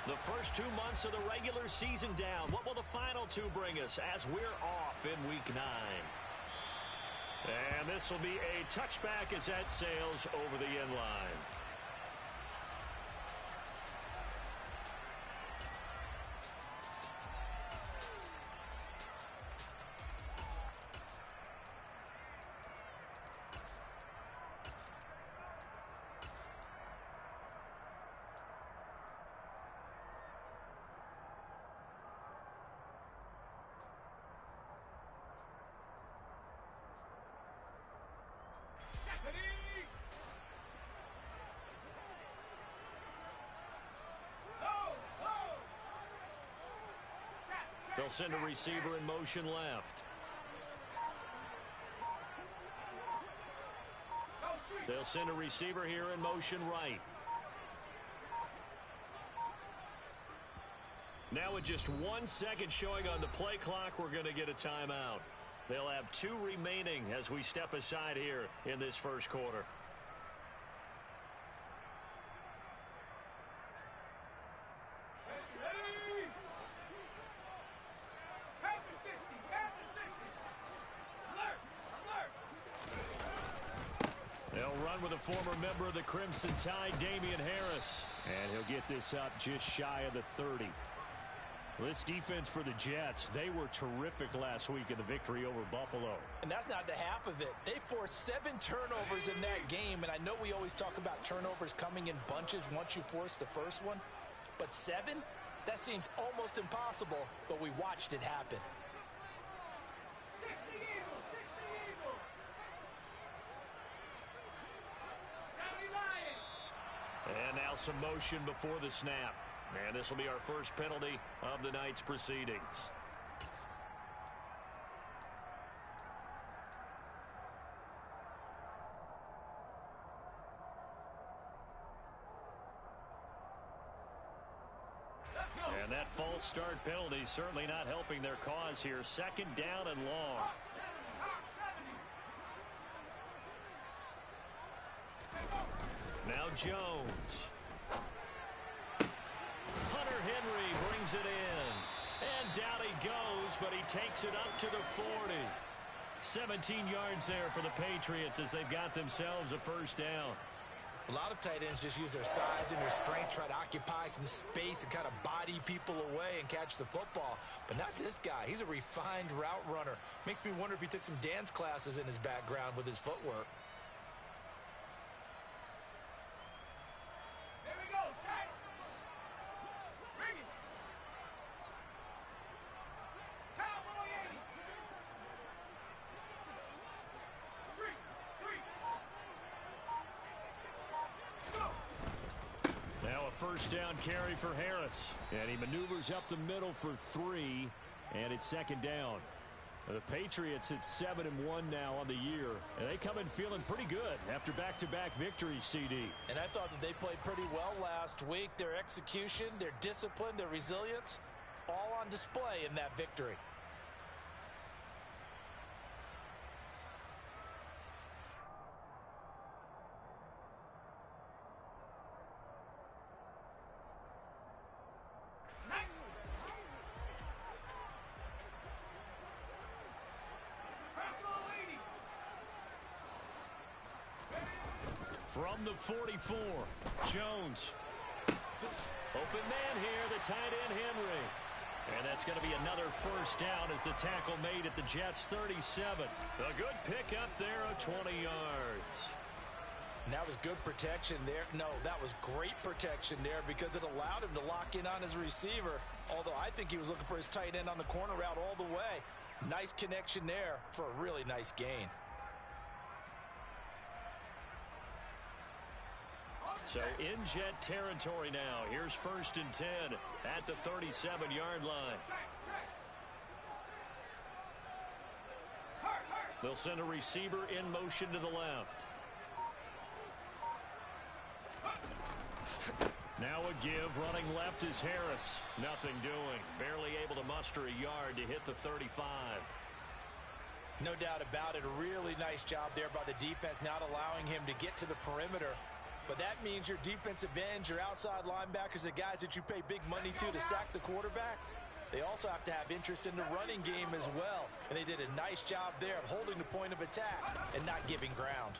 The first 2 months of the regular season down. What will the final 2 bring us as we're off in Week 9? And this will be a touchback as that sails over the end line. They'll send a receiver in motion left. They'll send a receiver here in motion right. Now with just 1 second showing on the play clock, we're going to get a timeout. They'll have 2 remaining as we step aside here in this first quarter. With a former member of the Crimson Tide, Damian Harris. And he'll get this up just shy of the 30. This defense for the Jets, they were terrific last week in the victory over Buffalo. And that's not the half of it. They forced 7 turnovers in that game. And I know we always talk about turnovers coming in bunches once you force the first one. But 7? That seems almost impossible, but we watched it happen. And now some motion before the snap. And this will be our first penalty of the night's proceedings. And that false start penalty certainly not helping their cause here. 2nd down and long. Now Jones. Hunter Henry brings it in. And down he goes, but he takes it up to the 40. 17 yards there for the Patriots as they've got themselves a first down. A lot of tight ends just use their size and their strength, try to occupy some space and kind of body people away and catch the football. But not this guy. He's a refined route runner. Makes me wonder if he took some dance classes in his background with his footwork. First down carry for Harris. And he maneuvers up the middle for 3. And it's 2nd down. The Patriots at 7-1 now on the year. And they come in feeling pretty good after back-to-back victories, CD. And I thought that they played pretty well last week. Their execution, their discipline, their resilience, all on display in that victory. From the 44, Jones. Open man here, the tight end Henry. And that's going to be another first down as the tackle made at the Jets' 37. A good pickup there of 20 yards. And that was good protection there. No, that was great protection there because it allowed him to lock in on his receiver. Although I think he was looking for his tight end on the corner route all the way. Nice connection there for a really nice gain. So in Jet territory now. Here's 1st and 10 at the 37-yard line. They'll send a receiver in motion to the left. Now a give, running left is Harris. Nothing doing. Barely able to muster a yard to hit the 35. No doubt about it. A really nice job there by the defense, not allowing him to get to the perimeter. But that means your defensive ends, your outside linebackers, the guys that you pay big money to sack the quarterback, they also have to have interest in the running game as well. And they did a nice job there of holding the point of attack and not giving ground.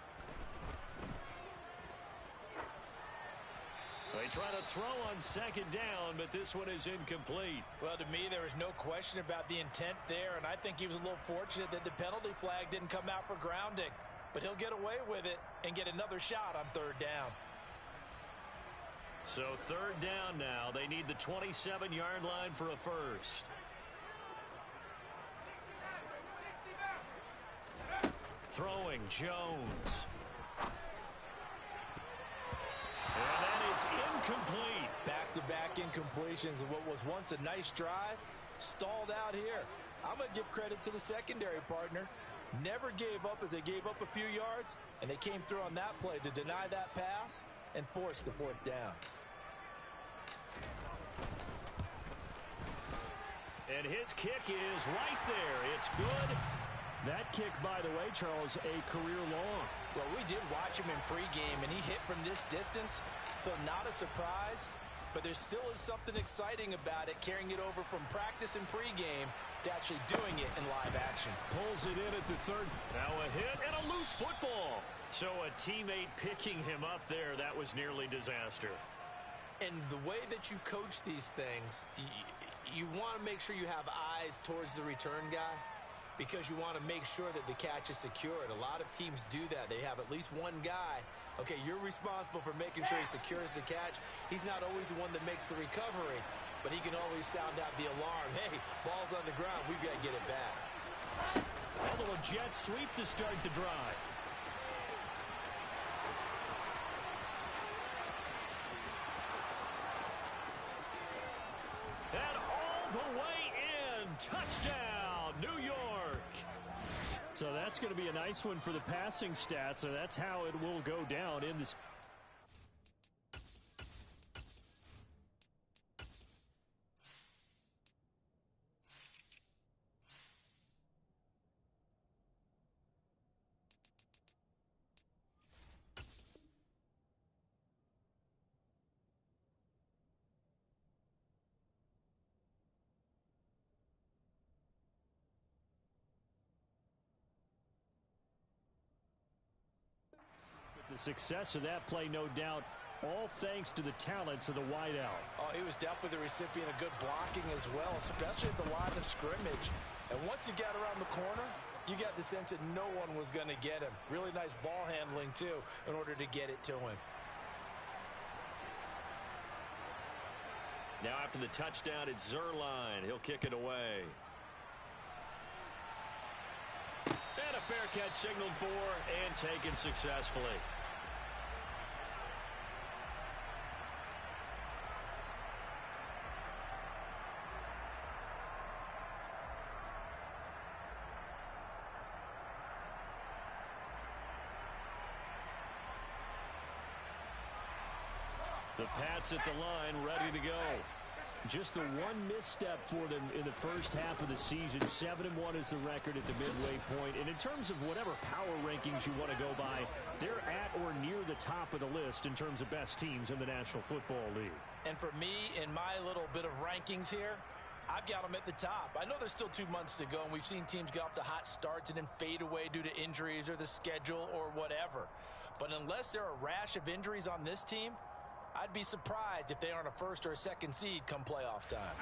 They try to throw on second down, but this one is incomplete. Well, to me, there was no question about the intent there, and I think he was a little fortunate that the penalty flag didn't come out for grounding. But he'll get away with it and get another shot on third down. So third down now. They need the 27-yard line for a first. Throwing Jones. And that is incomplete. Back-to-back incompletions of what was once a nice drive. Stalled out here. I'm going to give credit to the secondary partner. Never gave up as they gave up a few yards, and they came through on that play to deny that pass and force the fourth down. And his kick is right there. It's good. That kick, by the way, Charles, a career long. Well, we did watch him in pregame, and he hit from this distance, so not a surprise. But there still is something exciting about it, carrying it over from practice and pregame to actually doing it in live action. Pulls it in at the third. Now a hit and a loose football. So a teammate picking him up there, that was nearly disaster. And the way that you coach these things, you want to make sure you have eyes towards the return guy, because you want to make sure that the catch is secured. A lot of teams do that. They have at least one guy. Okay, you're responsible for making sure he secures the catch. He's not always the one that makes the recovery, but he can always sound out the alarm. Hey, ball's on the ground. We've got to get it back. Although a jet sweep to start the drive. And all the way in. Touchdown, New York. So that's going to be a nice one for the passing stats, so that's how it will go down in this. The success of that play, no doubt, all thanks to the talents of the wideout. Oh, he was definitely the recipient of good blocking as well, especially at the line of scrimmage. And once he got around the corner, you got the sense that no one was going to get him. Really nice ball handling, too, in order to get it to him. Now after the touchdown, it's Zerline. He'll kick it away. And a fair catch signaled for and taken successfully. The Pats at the line, ready to go. Just the one misstep for them in the first half of the season. 7-1 is the record at the midway point. And in terms of whatever power rankings you want to go by, they're at or near the top of the list in terms of best teams in the National Football League. And for me, in my little bit of rankings here, I've got them at the top. I know there's still 2 months to go, and we've seen teams get off to hot starts and then fade away due to injuries or the schedule or whatever. But unless there are a rash of injuries on this team, I'd be surprised if they aren't a first or a second seed come playoff time.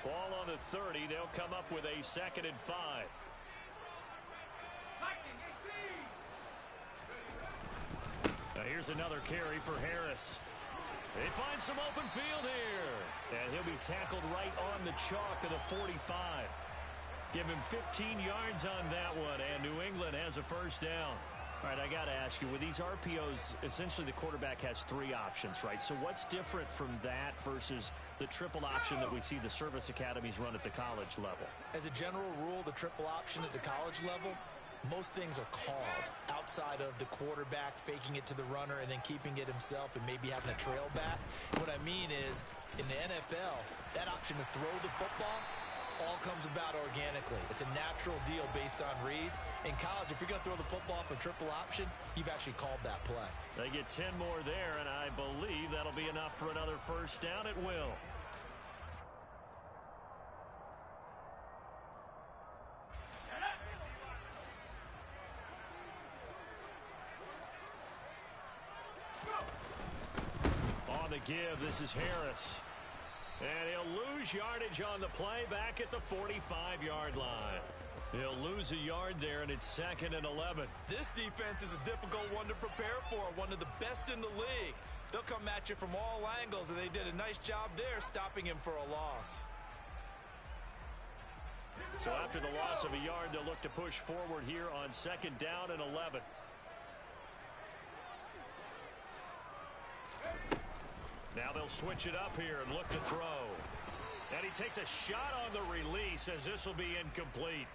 Ball on the 30. They'll come up with a 2nd and 5. Now here's another carry for Harris. They find some open field here. And he'll be tackled right on the chalk of the 45. Give him 15 yards on that one, and New England has a first down. All right, I got to ask you, with these RPOs, essentially the quarterback has 3 options, right? So what's different from that versus the triple option that we see the service academies run at the college level? As a general rule, the triple option at the college level, most things are called outside of the quarterback faking it to the runner and then keeping it himself and maybe having a trail back. What I mean is, in the NFL, that option to throw the football all comes about organically. It's a natural deal based on reads. In college, if you're going to throw the football for triple option, you've actually called that play. They get 10 more there, and I believe that'll be enough for another first down. It will. On the give, this is Harris. And he'll lose yardage on the play back at the 45-yard line. He'll lose a yard there, and it's 2nd and 11. This defense is a difficult one to prepare for, one of the best in the league. They'll come at you from all angles, and they did a nice job there stopping him for a loss. So after the loss of a yard, they'll look to push forward here on 2nd down and 11. Now they'll switch it up here and look to throw. And he takes a shot on the release as this will be incomplete.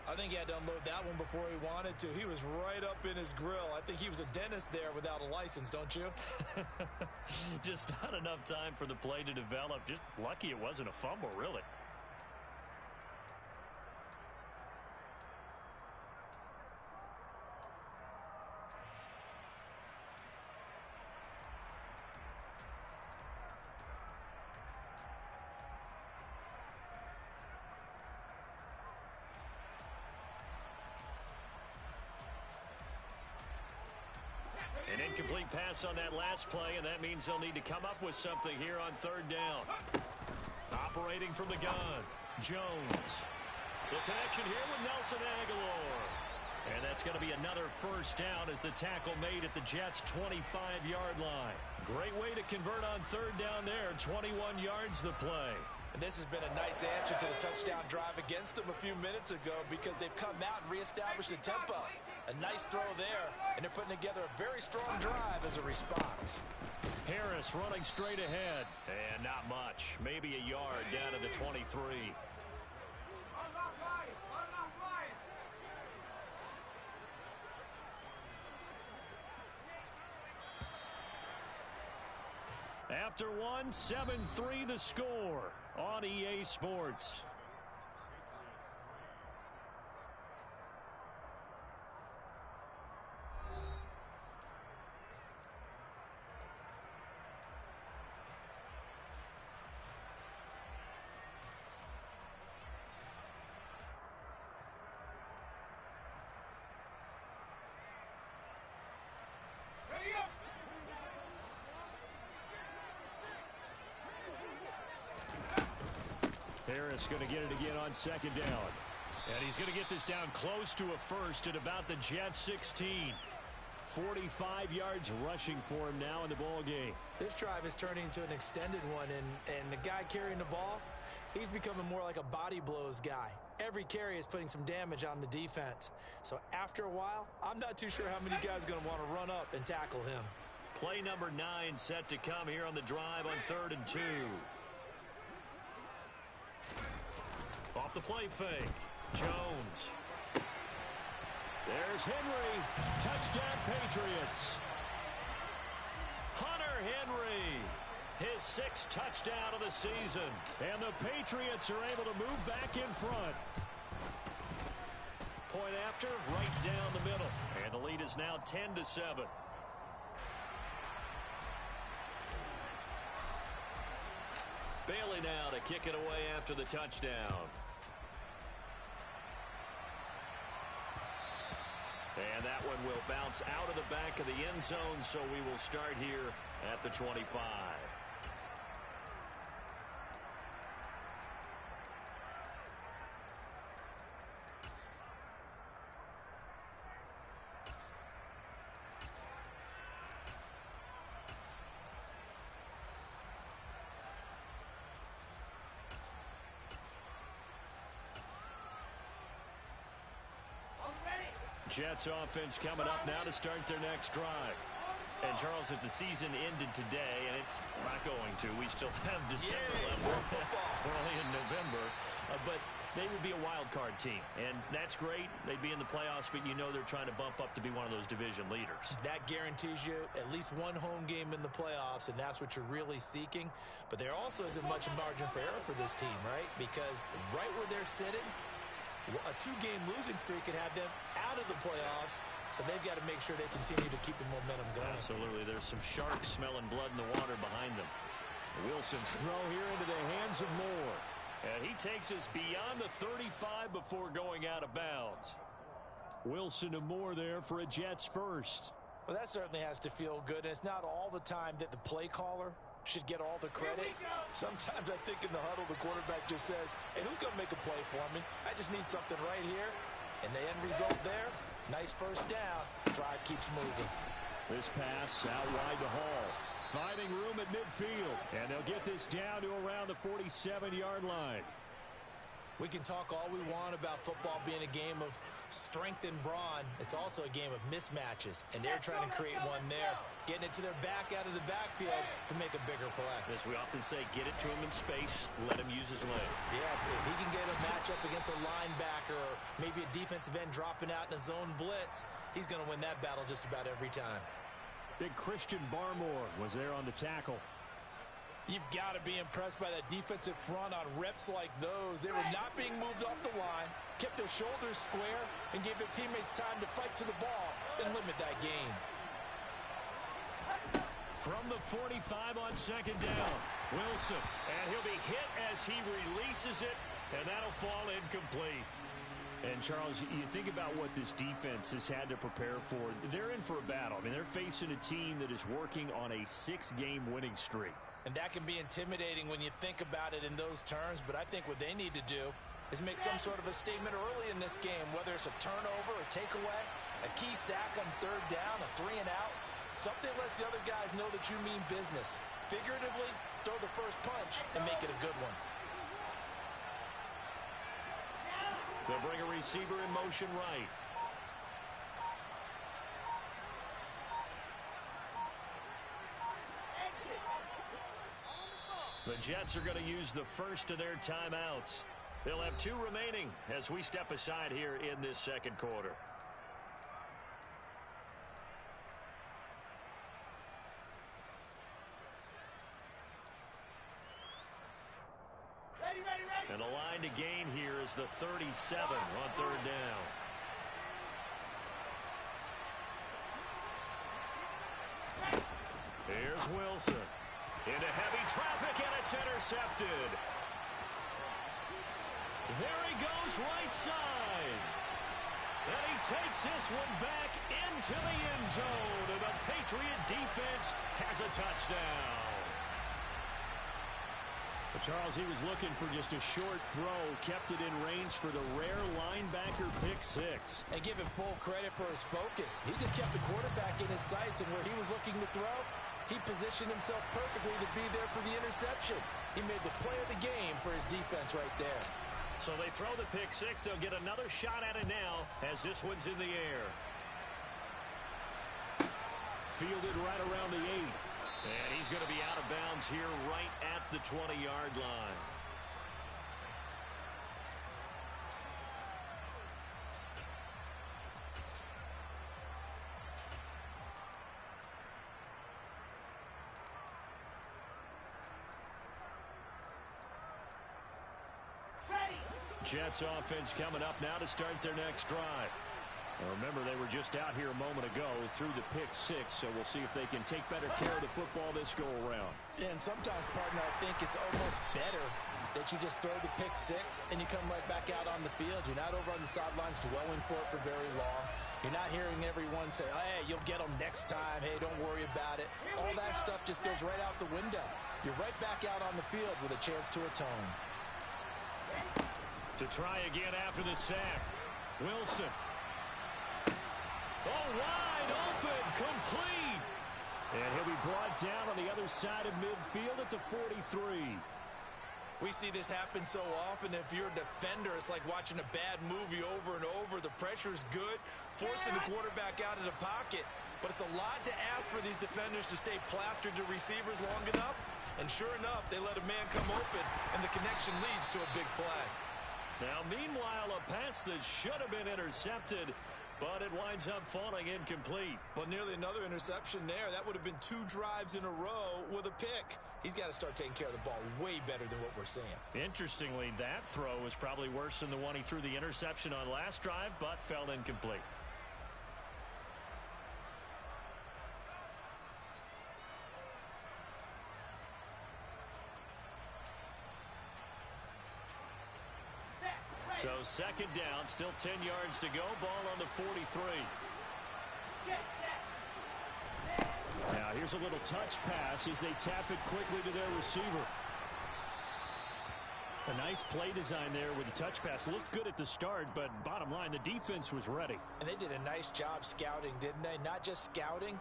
I think he had to unload that one before he wanted to. He was right up in his grill. I think he was a dentist there without a license, don't you? Just not enough time for the play to develop. Just lucky it wasn't a fumble, really. An incomplete pass on that last play, and that means they'll need to come up with something here on 3rd down. Operating from the gun, Jones. The connection here with Nelson Aguilar. And that's going to be another first down as the tackle made at the Jets' 25-yard line. Great way to convert on 3rd down there. 21 yards the play. And this has been a nice answer to the touchdown drive against them a few minutes ago because they've come out and reestablished the tempo. A nice throw there, and they're putting together a very strong drive as a response. Harris running straight ahead, and not much. Maybe a yard down to the 23. After one, 7-3 the score on EA Sports. Harris going to get it again on 2nd down. And he's going to get this down close to a first at about the Jets 16. 45 yards rushing for him now in the ball game. This drive is turning into an extended one, and the guy carrying the ball, he's becoming more like a body blows guy. Every carry is putting some damage on the defense. So after a while, I'm not too sure how many guys are going to want to run up and tackle him. Play number 9 set to come here on the drive on 3rd and 2. Off the play fake, Jones. There's Henry. Touchdown, Patriots. Hunter Henry. His 6th touchdown of the season. And the Patriots are able to move back in front. Point after, right down the middle. And the lead is now 10-7. Bailey now to kick it away after the touchdown. And that one will bounce out of the back of the end zone, so we will start here at the 25. Jets offense coming up now to start their next drive. And, Charles, if the season ended today, and it's not going to, we still have December left. We're only in November. But they would be a wild card team, and that's great. They'd be in the playoffs, but you know they're trying to bump up to be one of those division leaders. That guarantees you at least one home game in the playoffs, and that's what you're really seeking. But there also isn't much margin for error for this team, right? Because right where they're sitting, a two-game losing streak could have them out of the playoffs, so they've got to make sure they continue to keep the momentum going. Absolutely. There's some sharks smelling blood in the water behind them. Wilson's throw here into the hands of Moore. And he takes us beyond the 35 before going out of bounds. Wilson to Moore there for a Jets first. Well, that certainly has to feel good. And it's not all the time that the play caller should get all the credit. Sometimes I think in the huddle, the quarterback just says, hey, who's going to make a play for me? I just need something right here. And the end result there, nice first down. Drive keeps moving. This pass out wide to Hall. Finding room at midfield. And they'll get this down to around the 47-yard line. We can talk all we want about football being a game of strength and brawn. It's also a game of mismatches, and they're trying to create one there, getting it to their back out of the backfield to make a bigger play. As we often say, get it to him in space, let him use his leg. Yeah, if he can get a matchup against a linebacker or maybe a defensive end dropping out in a zone blitz, he's going to win that battle just about every time. Big Christian Barmore was there on the tackle. You've got to be impressed by that defensive front on reps like those. They were not being moved off the line, kept their shoulders square, and gave their teammates time to fight to the ball and limit that gain. From the 45 on second down, Wilson. And he'll be hit as he releases it, and that'll fall incomplete. And, Charles, you think about what this defense has had to prepare for. They're in for a battle. I mean, they're facing a team that is working on a 6-game winning streak. And that can be intimidating when you think about it in those terms, but I think what they need to do is make some sort of a statement early in this game, whether it's a turnover, a takeaway, a key sack on third down, a 3-and-out, something lets the other guys know that you mean business. Figuratively, throw the first punch and make it a good one. They'll bring a receiver in motion right. The Jets are going to use the first of their timeouts. They'll have 2 remaining as we step aside here in this second quarter. And the line to gain here is the 37 on third down. Here's Wilson. Into heavy traffic, and it's intercepted. There he goes, right side. And he takes this one back into the end zone. And the Patriot defense has a touchdown. But Charles, he was looking for just a short throw, kept it in range for the rare linebacker pick 6. And give him full credit for his focus. He just kept the quarterback in his sights, and where he was looking to throw, he positioned himself perfectly to be there for the interception. He made the play of the game for his defense right there. So they throw the pick 6. They'll get another shot at it now as this one's in the air. Fielded right around the 8. And he's going to be out of bounds here right at the 20-yard line. Jets offense coming up now to start their next drive. Now remember, they were just out here a moment ago through the pick 6, so we'll see if they can take better care of the football this go-around. Yeah, and sometimes, partner, I think it's almost better that you just throw the pick 6 and you come right back out on the field. You're not over on the sidelines dwelling for it for very long. You're not hearing everyone say, hey, you'll get them next time. Hey, don't worry about it. All that stuff just goes right out the window. You're right back out on the field with a chance to atone. To try again after the sack. Wilson. Oh, wide open, complete. And he'll be brought down on the other side of midfield at the 43. We see this happen so often. If you're a defender, it's like watching a bad movie over and over. The pressure's good, forcing the quarterback out of the pocket. But it's a lot to ask for these defenders to stay plastered to receivers long enough. And sure enough, they let a man come open, and the connection leads to a big play. Now, meanwhile, a pass that should have been intercepted, but it winds up falling incomplete. Well, nearly another interception there. That would have been 2 drives in a row with a pick. He's got to start taking care of the ball way better than what we're seeing. Interestingly, that throw was probably worse than the one he threw the interception on last drive, but fell incomplete. So second down, still 10 yards to go. Ball on the 43. Now here's a little touch pass as they tap it quickly to their receiver. A nice play design there with the touch pass. Looked good at the start, but bottom line, the defense was ready. And they did a nice job scouting, didn't they? Not just scouting,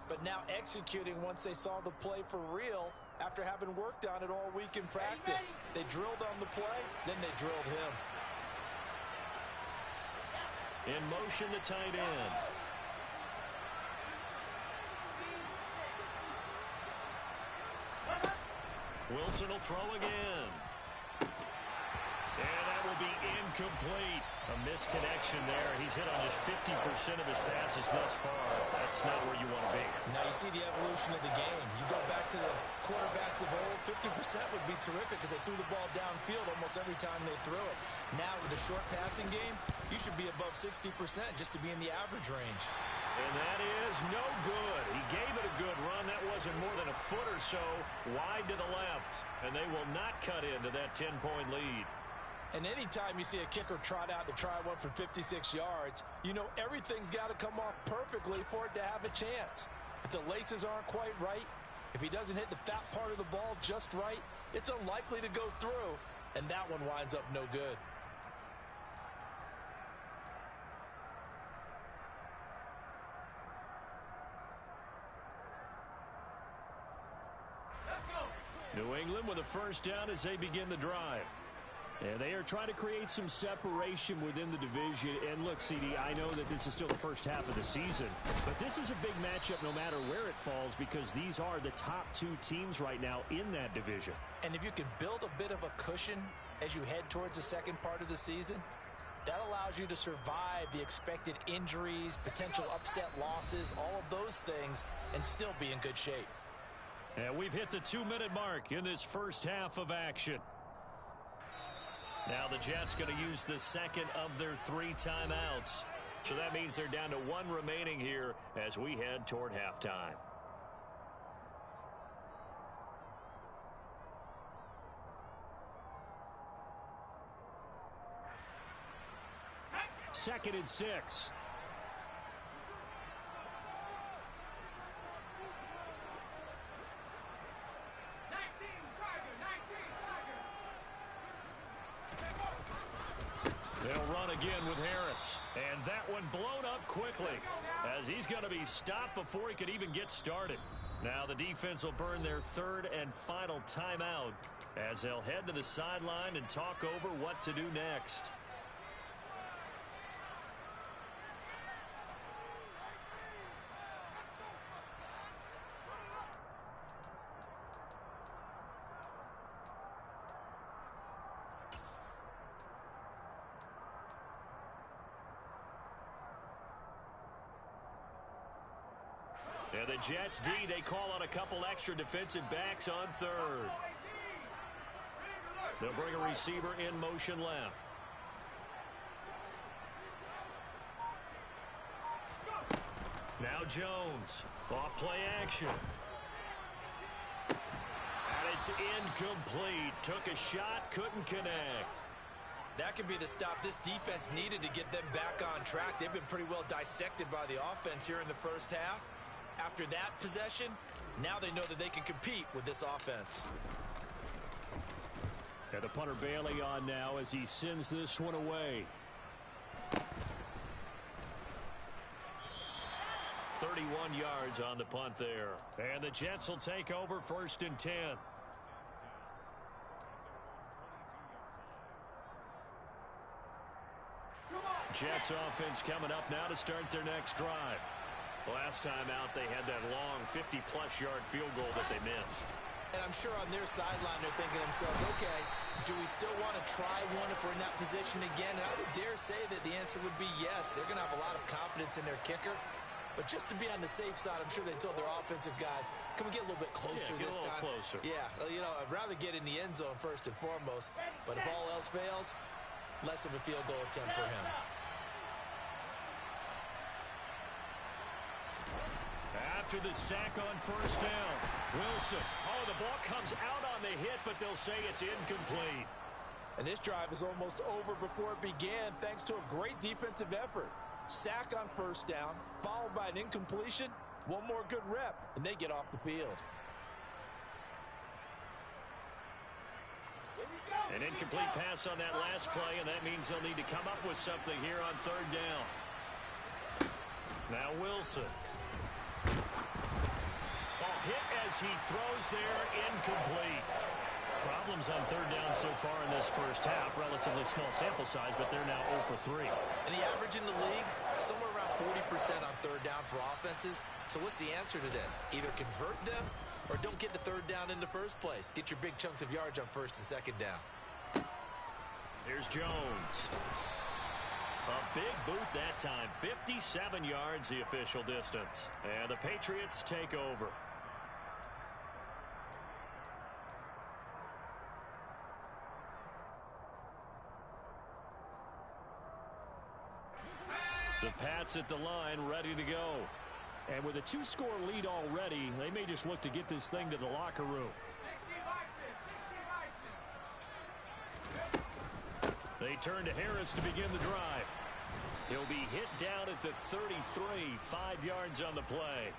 but now executing once they saw the play for real after having worked on it all week in practice. They drilled on the play, then they drilled him. In motion, the tight end. Wilson will throw again. And that will be incomplete. A misconnection there. He's hit on just 50% of his passes thus far. That's not where you want to be. Now you see the evolution of the game. You go back to the quarterbacks of old, 50% would be terrific because they threw the ball downfield almost every time they threw it. Now with the short passing game, you should be above 60% just to be in the average range. And that is no good. He gave it a good run. That wasn't more than a foot or so wide to the left. And they will not cut into that 10-point lead. And anytime you see a kicker trot out to try one for 56 yards, you know everything's got to come off perfectly for it to have a chance. If the laces aren't quite right, if he doesn't hit the fat part of the ball just right, it's unlikely to go through. And that one winds up no good. New England with a first down as they begin the drive. And they are trying to create some separation within the division. And look, CD, I know that this is still the first half of the season, but this is a big matchup no matter where it falls because these are the top 2 teams right now in that division. And if you can build a bit of a cushion as you head towards the second part of the season, that allows you to survive the expected injuries, potential upset losses, all of those things, and still be in good shape. And we've hit the 2-minute mark in this first half of action. Now the Jets going to use the second of their 3 timeouts. So that means they're down to 1 remaining here as we head toward halftime. Second and 6. They'll run again with Harris. And that one blown up quickly as he's going to be stopped before he could even get started. Now the defense will burn their 3rd and final timeout as they'll head to the sideline and talk over what to do next. And the Jets D, they call on a couple extra defensive backs on 3rd. They'll bring a receiver in motion left. Now Jones, off play action. And it's incomplete. Took a shot, couldn't connect. That could be the stop this defense needed to get them back on track. They've been pretty well dissected by the offense here in the first half. After that possession, now they know that they can compete with this offense. And the punter Bailey on now as he sends this one away. 31 yards on the punt there. And the Jets will take over 1st and 10. Jets offense coming up now to start their next drive. Last time out, they had that long 50-plus yard field goal that they missed. And I'm sure on their sideline they're thinking to themselves, okay, Do we still want to try one if we're in that position again? And I would dare say that the answer would be yes. They're going to have a lot of confidence in their kicker. But just to be on the safe side, I'm sure they told their offensive guys, can we get a little bit closer this time? Closer. Yeah, you know, I'd rather get in the end zone first and foremost. But if all else fails, less of a field goal attempt for him. After the sack on first down, Wilson. Oh, the ball comes out on the hit, but they'll say it's incomplete. And this drive is almost over before it began thanks to a great defensive effort. Sack on first down, followed by an incompletion. One more good rep, and they get off the field. An incomplete pass on that last play, and that means they'll need to come up with something here on third down. Now Wilson. Ball hit as he throws there, incomplete. Problems on third down so far in this first half. Relatively small sample size, but they're now 0 for 3. And the average in the league, somewhere around 40% on third down for offenses. So what's the answer to this? Either convert them or don't get to third down in the first place. Get your big chunks of yards on first and second down. Here's Jones. A big boot that time. 57 yards the official distance. And the Patriots take over. The Pats at the line, ready to go. And with a 2-score lead already, they may just look to get this thing to the locker room. They turn to Harris to begin the drive. He'll be hit down at the 33, 5 yards on the play.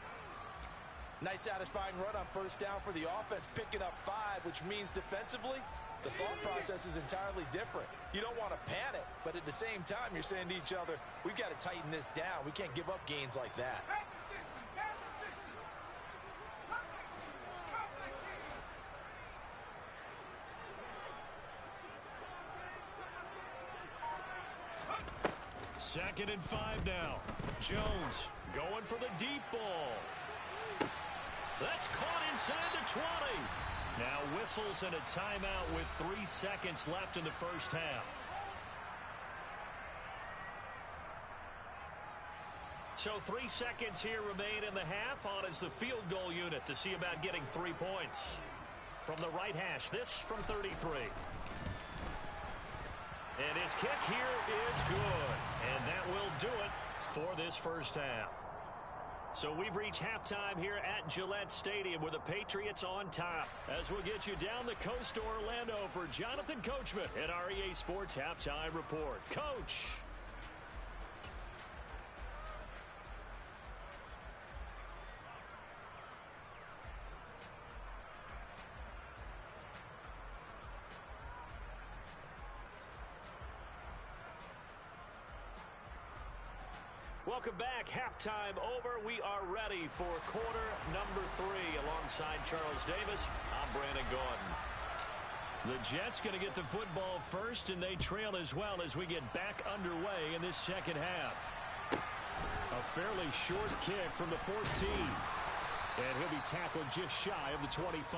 Nice satisfying run on first down for the offense, picking up 5, which means defensively, the thought process is entirely different. You don't want to panic, but at the same time, you're saying to each other, we've got to tighten this down. We can't give up gains like that. Second and 5 now. Jones going for the deep ball. That's caught inside the 20. Now whistles and a timeout with 3 seconds left in the first half. So 3 seconds here remain in the half. On is the field goal unit to see about getting 3 points. From the right hash, this from 33. And his kick here is good. And that will do it for this first half. So we've reached halftime here at Gillette Stadium with the Patriots on top. As we'll get you down the coast to Orlando for Jonathan Coachman at our EA Sports Halftime Report. Coach. Welcome back. Halftime over. We are ready for quarter number 3 alongside Charles Davis. I'm Brandon Gordon. The Jets going to get the football first, and they trail as well as we get back underway in this second half. A fairly short kick from the 14. And he'll be tackled just shy of the 25.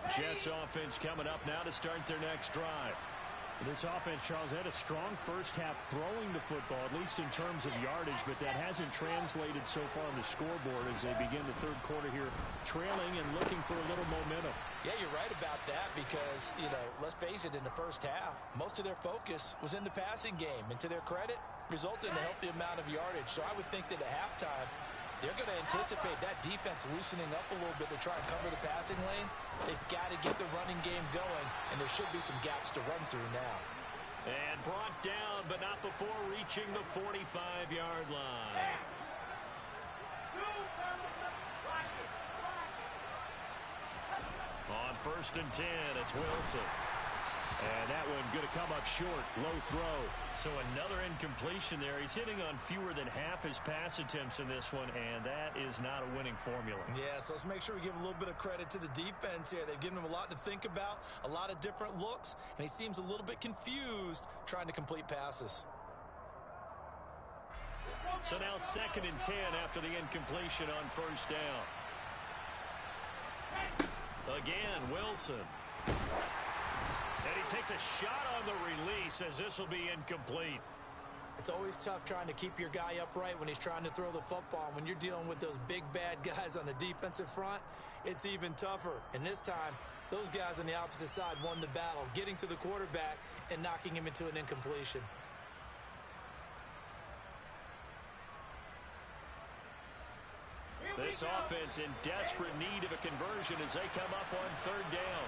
Jets offense coming up now to start their next drive. This offense, Charles, had a strong first half throwing the football, at least in terms of yardage, but that hasn't translated so far on the scoreboard as they begin the third quarter here, trailing and looking for a little momentum. Yeah, you're right about that because, you know, let's face it, in the first half, most of their focus was in the passing game. And to their credit, resulted in a healthy amount of yardage. So I would think that at halftime, they're going to anticipate that defense loosening up a little bit to try and cover the passing lanes. They've got to get the running game going, and there should be some gaps to run through now. And brought down, but not before reaching the 45-yard line. On 1st and 10, it's Wilson. And that one going to come up short. Low throw. So another incompletion there. He's hitting on fewer than half his pass attempts in this one, and that is not a winning formula. Yeah, so let's make sure we give a little bit of credit to the defense here. They've given him a lot to think about, a lot of different looks, and he seems a little bit confused trying to complete passes. So now 2nd and 10 after the incompletion on first down. Again, Wilson. And he takes a shot on the release as this will be incomplete. It's always tough trying to keep your guy upright when he's trying to throw the football. When you're dealing with those big, bad guys on the defensive front, it's even tougher. And this time, those guys on the opposite side won the battle, getting to the quarterback and knocking him into an incompletion. This offense in desperate need of a conversion as they come up on 3rd down.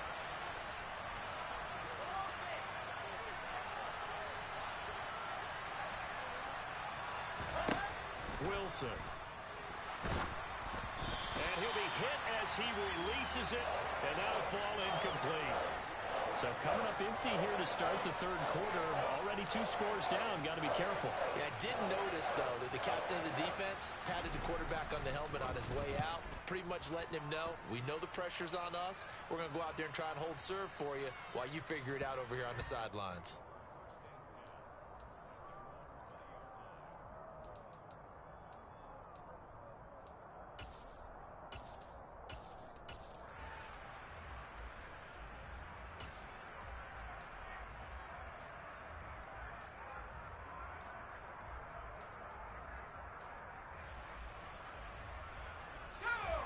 Wilson. And he'll be hit as he releases it, and that'll fall incomplete. So coming up empty here to start the 3rd quarter. Already 2 scores down. Got to be careful. Yeah, I did notice, though, that the captain of the defense patted the quarterback on the helmet on his way out, pretty much letting him know, we know the pressure's on us. We're going to go out there and try and hold serve for you while you figure it out over here on the sidelines.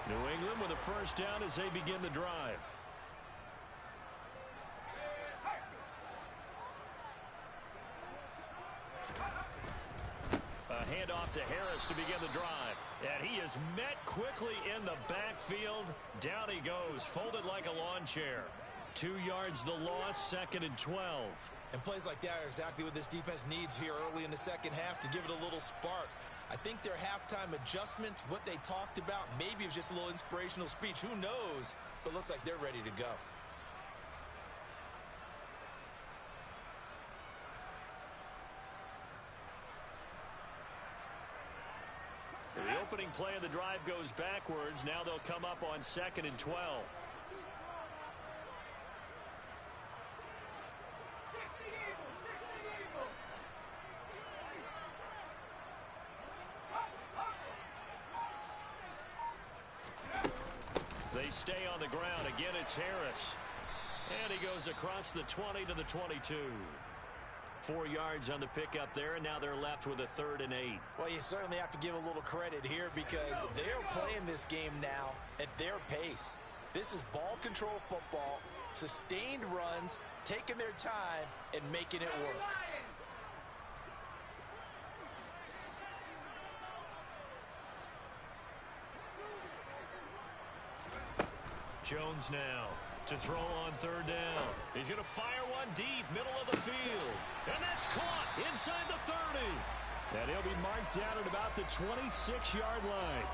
New England with a first down as they begin the drive. A handoff to Harris to begin the drive. And he is met quickly in the backfield. Down he goes, folded like a lawn chair. 2 yards the loss, 2nd and 12. And plays like that are exactly what this defense needs here early in the second half to give it a little spark. I think their halftime adjustments, what they talked about, maybe it was just a little inspirational speech. Who knows? But it looks like they're ready to go. The opening play of the drive goes backwards. Now they'll come up on 2nd and 12. They stay on the ground. Again, it's Harris. And he goes across the 20 to the 22. 4 yards on the pickup there, and now they're left with a 3rd and 8. Well, you certainly have to give a little credit here because they're playing this game now at their pace. This is ball control football, sustained runs, taking their time, and making it work. Jones now to throw on 3rd down. He's going to fire one deep, middle of the field. And that's caught inside the 30. And he'll be marked down at about the 26-yard line.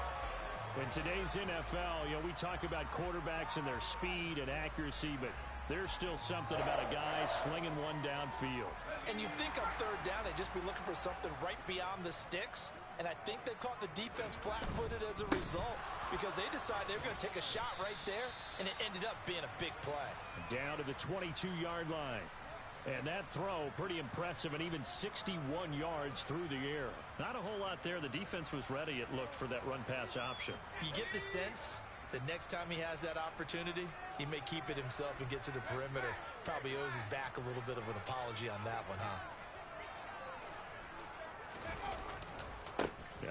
In today's NFL, we talk about quarterbacks and their speed and accuracy, but there's still something about a guy slinging one downfield. And you'd think on 3rd down, they'd just be looking for something right beyond the sticks. And I think they caught the defense flat-footed as a result because they decided they were going to take a shot right there, and it ended up being a big play. Down to the 22-yard line. And that throw, pretty impressive, and even 61 yards through the air. Not a whole lot there. The defense was ready, it looked, for that run-pass option. You get the sense that next time he has that opportunity, he may keep it himself and get to the perimeter. Probably owes his back a little bit of an apology on that one, huh?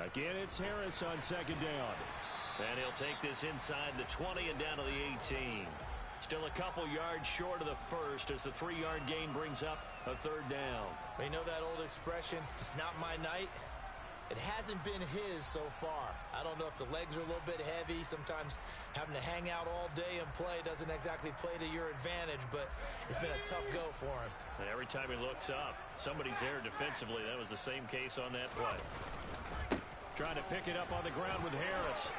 Again, it's Harris on 2nd down. And he'll take this inside the 20 and down to the 18. Still a couple yards short of the first as the 3-yard gain brings up a 3rd down. Well, you know that old expression, it's not my night? It hasn't been his so far. I don't know if the legs are a little bit heavy. Sometimes having to hang out all day and play doesn't exactly play to your advantage, but it's been a tough go for him. And every time he looks up, somebody's there defensively. That was the same case on that play. Trying to pick it up on the ground with Harris.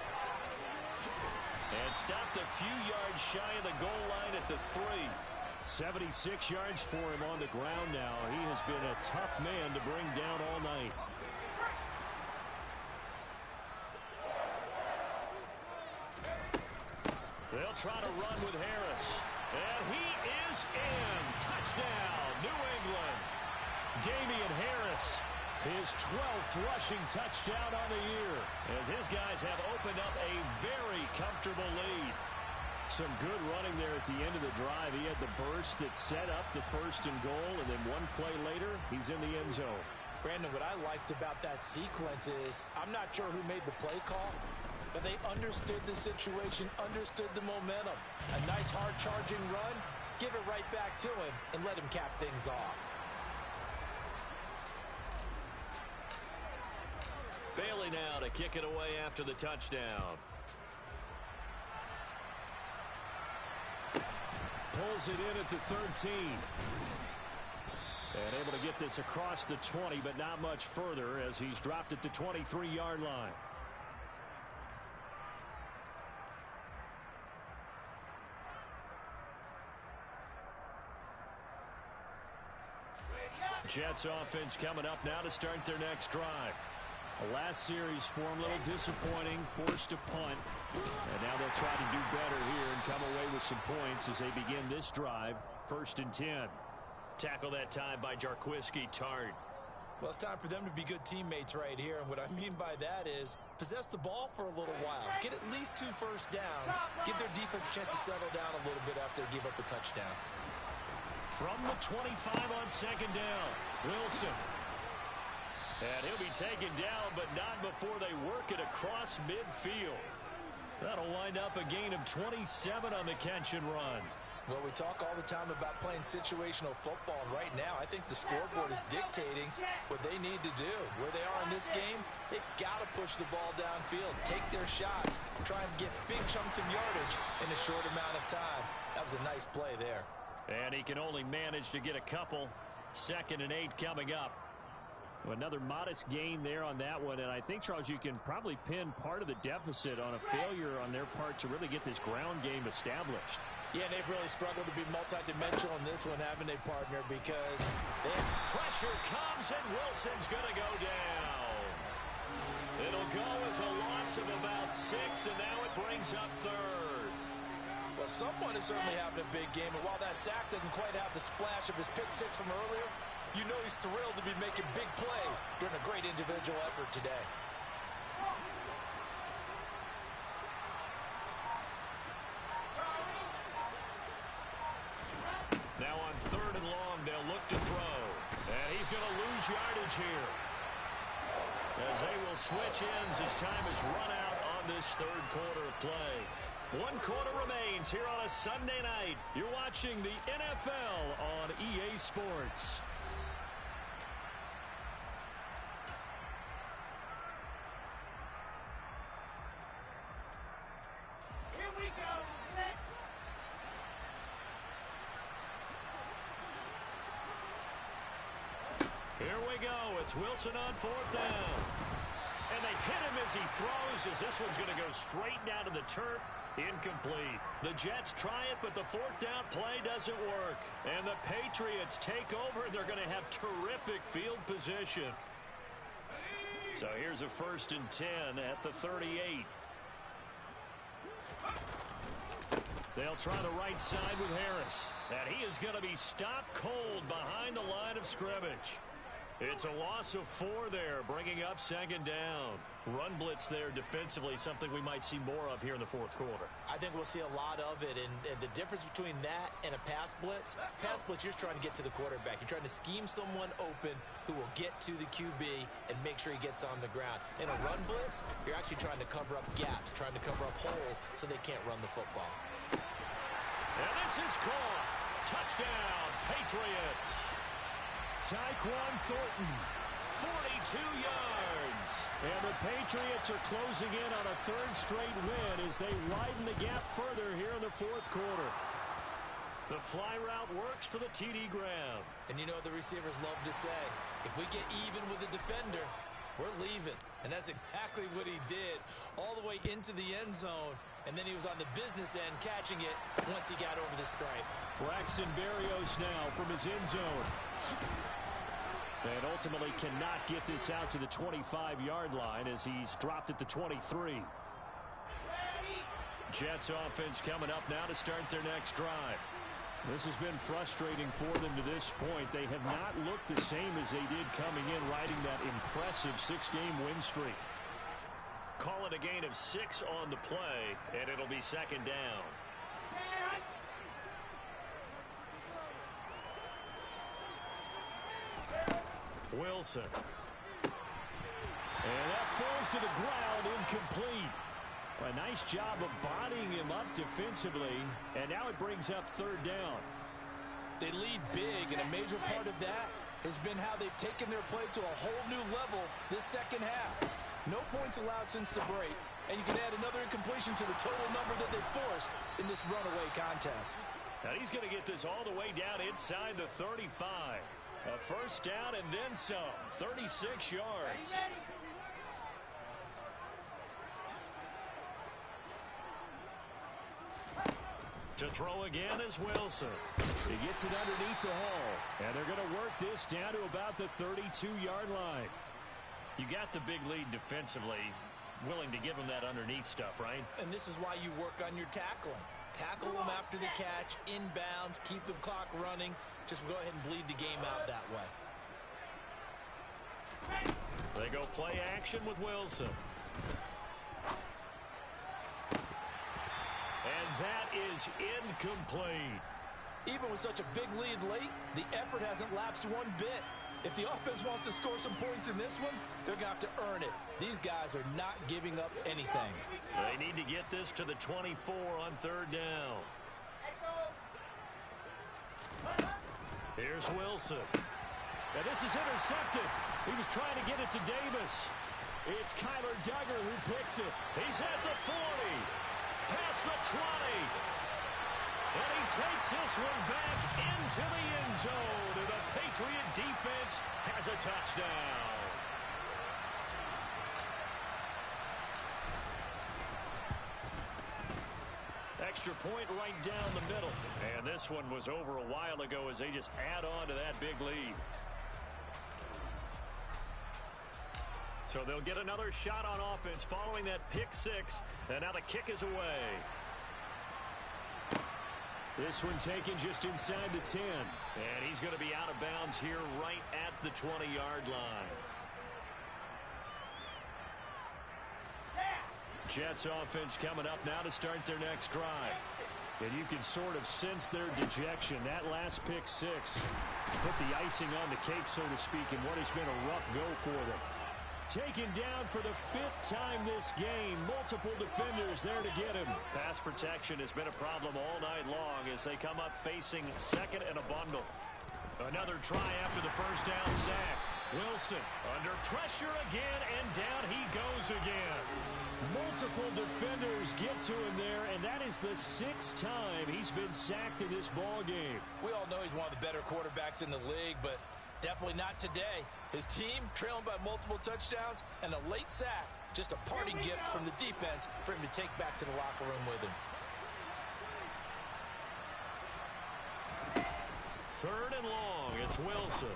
And stopped a few yards shy of the goal line at the 3. 76 yards for him on the ground now. He has been a tough man to bring down all night. They'll try to run with Harris. And he is in. Touchdown, New England. Damian Harris, his 12th rushing touchdown on the year, as his guys have opened up a very comfortable lead. Some good running there at the end of the drive. He had the burst that set up the 1st and goal, and then one play later, he's in the end zone. Brandon, what I liked about that sequence is I'm not sure who made the play call, but they understood the situation, understood the momentum. A nice hard charging run, give it right back to him, and let him cap things off. Bailey now to kick it away after the touchdown. Pulls it in at the 13. And able to get this across the 20, but not much further as he's dropped at the 23-yard line. Jets offense coming up now to start their next drive. The last series for him, a little disappointing, forced a punt. And now they'll try to do better here and come away with some points as they begin this drive, 1st and 10. Tackle that time by Jarquiski Tart. Well, it's time for them to be good teammates right here. And what I mean by that is possess the ball for a little while. Get at least 2 first downs. Give their defense a chance to settle down a little bit after they give up a touchdown. From the 25 on 2nd down, Wilson. And he'll be taken down, but not before they work it across midfield. That'll wind up a gain of 27 on the catch and run. Well, we talk all the time about playing situational football, and right now I think the scoreboard is dictating what they need to do. Where they are in this game, they've got to push the ball downfield, take their shots, try and get big chunks of yardage in a short amount of time. That was a nice play there. And he can only manage to get a couple. 2nd and 8 coming up. Another modest gain there on that one, and I think, Charles, you can probably pin part of the deficit on a failure on their part to really get this ground game established. Yeah, they've really struggled to be multidimensional in this one, haven't they, partner? Because pressure comes, and Wilson's going to go down. It'll go as a loss of about 6, and now it brings up 3rd. Well, someone is certainly having a big game, and while that sack doesn't quite have the splash of his pick 6 from earlier, you know he's thrilled to be making big plays during a great individual effort today. Now on 3rd and long, they'll look to throw. And he's going to lose yardage here, as they will switch ends as time is run out on this 3rd quarter of play. 1 quarter remains here on a Sunday night. You're watching the NFL on EA Sports. Here we go. It's Wilson on 4th down. And they hit him as he throws, as this one's going to go straight down to the turf. Incomplete. The Jets try it, but the 4th down play doesn't work. And the Patriots take over. They're going to have terrific field position. So here's a 1st and 10 at the 38. They'll try the right side with Harris. And he is going to be stopped cold behind the line of scrimmage. It's a loss of 4 there, bringing up 2nd down. Run blitz there defensively, something we might see more of here in the 4th quarter. I think we'll see a lot of it, and the difference between that and a pass blitz, you're just trying to get to the quarterback. You're trying to scheme someone open who will get to the QB and make sure he gets on the ground. In a run blitz, you're actually trying to cover up gaps, trying to cover up holes so they can't run the football. And this is caught. Touchdown, Patriots. Tyquan Thornton, 42 yards. And the Patriots are closing in on a 3rd straight win as they widen the gap further here in the 4th quarter. The fly route works for the TD Graham. And you know what the receivers love to say? If we get even with the defender, we're leaving. And that's exactly what he did all the way into the end zone. and then he was on the business end catching it once he got over the stripe. Braxton Berrios now from his end zone. And ultimately cannot get this out to the 25-yard line as he's dropped at the 23. Jets offense coming up now to start their next drive. This has been frustrating for them to this point. They have not looked the same as they did coming in, riding that impressive 6-game win streak. Call it a gain of 6 on the play, and it'll be second down. Wilson. And that falls to the ground, incomplete. A nice job of bodying him up defensively, and now it brings up third down. They lead big, and a major part of that has been how they've taken their play to a whole new level this second half. No points allowed since the break, and you can add another incompletion to the total number that they forced in this runaway contest. Now he's going to get this all the way down inside the 35. A first down and then some, 36 yards. To throw again is Wilson. He gets it underneath to Hall, and they're going to work this down to about the 32-yard line. You got the big lead defensively, willing to give him that underneath stuff, right? And this is why you work on your tackling. Tackle them after the catch, inbounds, keep the clock running. Just go ahead and bleed the game out that way. They go play action with Wilson. And that is incomplete. Even with such a big lead late, the effort hasn't lapsed one bit. If the offense wants to score some points in this one, they're going to have to earn it. These guys are not giving up anything. They need to get this to the 24 on third down. Here's Wilson. And this is intercepted. He was trying to get it to Davis. It's Kyler Duggar who picks it. He's at the 40. Past the 20. And he takes this one back into the end zone. And the Patriot defense has a touchdown. Extra point right down the middle. And this one was over a while ago as they just add on to that big lead. So they'll get another shot on offense following that pick six. And now the kick is away. This one taken just inside the 10. And he's going to be out of bounds here right at the 20-yard line. Jets offense coming up now to start their next drive. And you can sort of sense their dejection. That last pick six put the icing on the cake, so to speak, in what has been a rough go for them. Taken down for the 5th time this game. Multiple defenders there to get him. Pass protection has been a problem all night long as they come up facing second and a bundle. Another try after the first down sack. Wilson under pressure again, and down he goes again. Multiple defenders get to him there, and that is the 6th time he's been sacked in this ball game. We all know he's one of the better quarterbacks in the league, but definitely not today. His team trailing by multiple touchdowns and a late sack. Just a parting gift from the defense for him to take back to the locker room with him. Third and long. It's Wilson.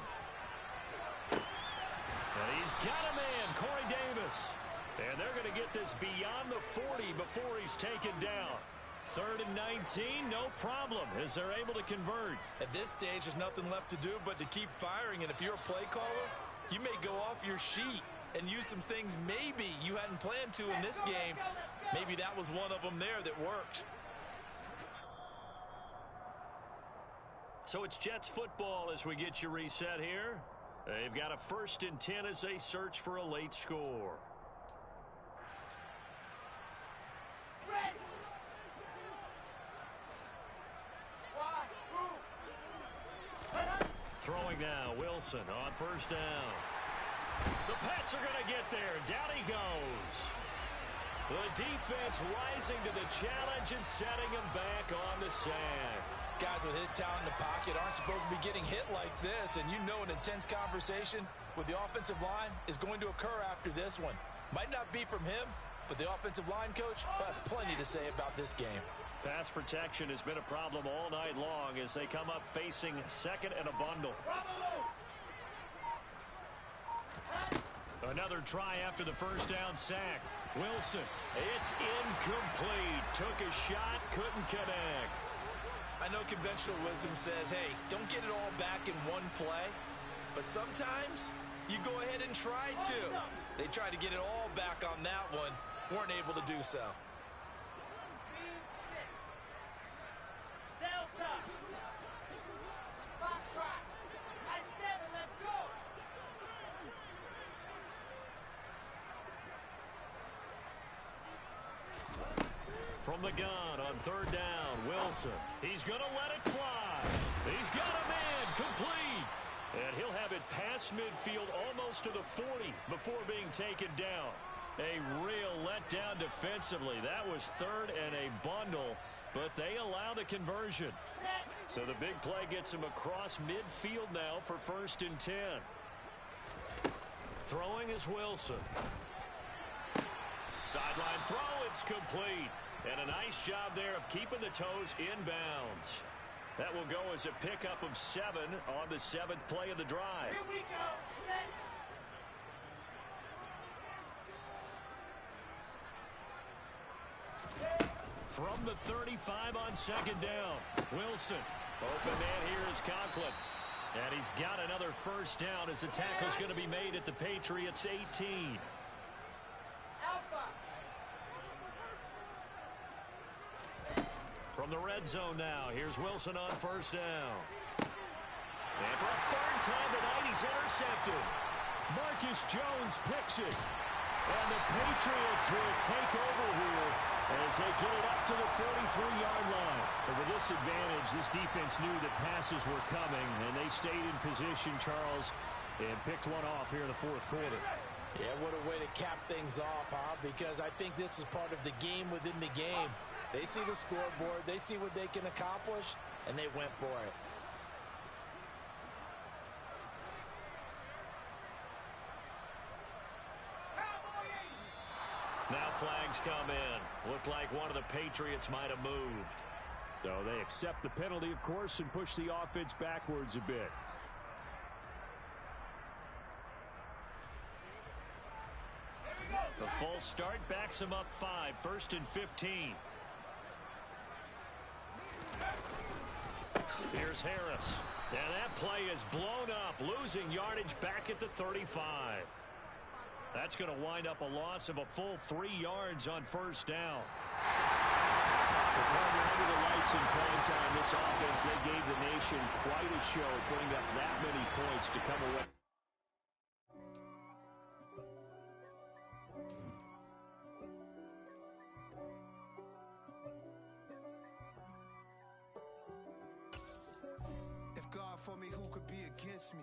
And he's got a man, Corey Davis. And they're going to get this beyond the 40 before he's taken down. 3rd and 19, no problem, as they're able to convert. At this stage, there's nothing left to do but to keep firing. And if you're a play caller, you may go off your sheet and use some things maybe you hadn't planned to in this game. Maybe that was one of them there that worked. So it's Jets football as we get you reset here. They've got a 1st and 10 as they search for a late score. Throwing now, Wilson on 1st down. The Pats are going to get there. Down he goes. The defense rising to the challenge and setting him back on the sand. Guys with his talent in the pocket aren't supposed to be getting hit like this, and you know an intense conversation with the offensive line is going to occur after this one. Might not be from him, But the offensive line coach had plenty to say about this game. Pass protection has been a problem all night long as they come up facing second and a bundle. Another try after the first down sack. Wilson, it's incomplete. Took a shot, couldn't connect. I know conventional wisdom says, hey, don't get it all back in one play. But sometimes you go ahead and try to. They tried to get it all back on that one. Weren't able to do so. From the gun on third down, Wilson. He's going to let it fly. He's got him in, complete. And he'll have it past midfield almost to the 40 before being taken down. A real letdown defensively. That was third and a bundle, but they allow the conversion. So the big play gets him across midfield now for 1st and 10. Throwing is Wilson. Sideline throw, it's complete. And a nice job there of keeping the toes inbounds. That will go as a pickup of 7 on the 7th play of the drive. Here we go. Set. From the 35 on 2nd down, Wilson. Open man here is Conklin. And he's got another 1st down as the tackle's going to be made at the Patriots 18. From the red zone now, here's Wilson on 1st down. And for a 3rd time tonight, he's intercepted. Marcus Jones picks it. And the Patriots will take over here as they get it up to the 43-yard line. But with this advantage, this defense knew that passes were coming, and they stayed in position, Charles, and picked one off here in the 4th quarter. Yeah, what a way to cap things off, huh? Because I think this is part of the game within the game. They see the scoreboard, they see what they can accomplish, and they went for it. Now flags come in. Looked like one of the Patriots might have moved. So they accept the penalty, of course, and push the offense backwards a bit. The full start backs him up 5, 1st and 15. Here's Harris. And that play is blown up, losing yardage back at the 35. That's going to wind up a loss of a full 3 yards on 1st down. Under the lights in prime time, this offense, they gave the nation quite a show, putting up that many points to come away. For me, who could be against me?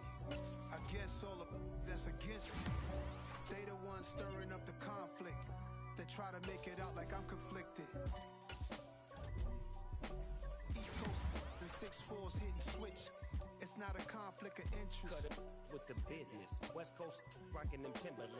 I guess all of that's against me. They the ones stirring up the conflict. They try to make it out like I'm conflicted. East Coast and 6'4's hitting switch. It's not a conflict of interest. Cut it with the business. West Coast rocking them Timberlands.